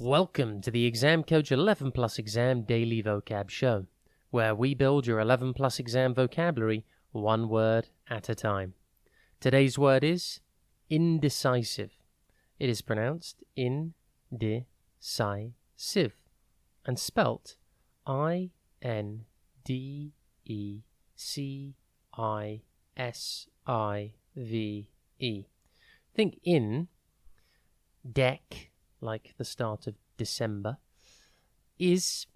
Welcome to the Exam Coach 11 Plus Exam Daily Vocab Show, where we build your 11 Plus exam vocabulary one word at a time. Today's word is indecisive. It is pronounced indecisive and spelt I-N-D-E-C-I-S-I-V-E. Think in, deck, like the start of December, is,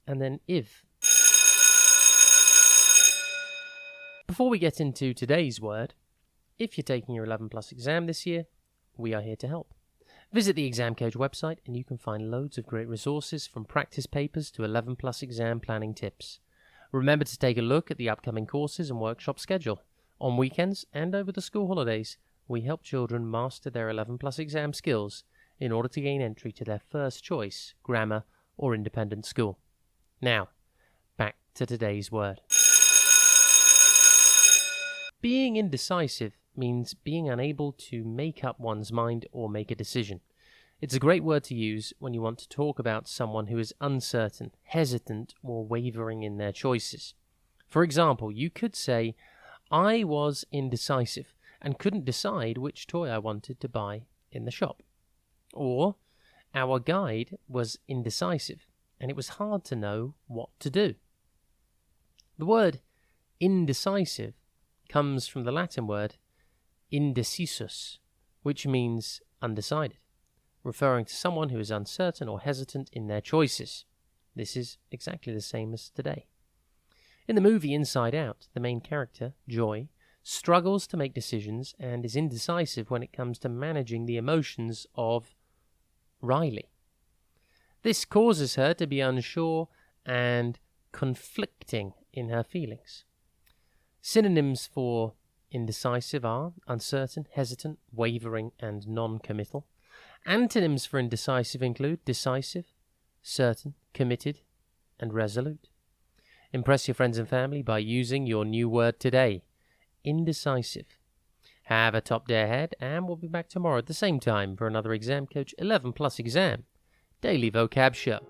and then if. Before we get into today's word, if you're taking your 11 Plus exam this year, we are here to help. Visit the Exam Coach website and you can find loads of great resources from practice papers to 11 Plus exam planning tips. Remember to take a look at the upcoming courses and workshop schedule. On weekends and over the school holidays, we help children master their 11 Plus exam skills in order to gain entry to their first choice, grammar or independent school. Now, back to today's word. Being indecisive means being unable to make up one's mind or make a decision. It's a great word to use when you want to talk about someone who is uncertain, hesitant, or wavering in their choices. For example, you could say, I was indecisive and couldn't decide which toy I wanted to buy in the shop. Or, our guide was indecisive and it was hard to know what to do. The word indecisive comes from the Latin word indecisus, which means undecided, referring to someone who is uncertain or hesitant in their choices. This is exactly the same as today. In the movie Inside Out, the main character, Joy, struggles to make decisions and is indecisive when it comes to managing the emotions of Riley. This causes her to be unsure and conflicting in her feelings. Synonyms for indecisive are uncertain, hesitant, wavering, and non-committal. Antonyms for indecisive include decisive, certain, committed, and resolute. Impress your friends and family by using your new word today, indecisive. Have a top day ahead, and we'll be back tomorrow at the same time for another Exam Coach 11 Plus exam Daily Vocab Show.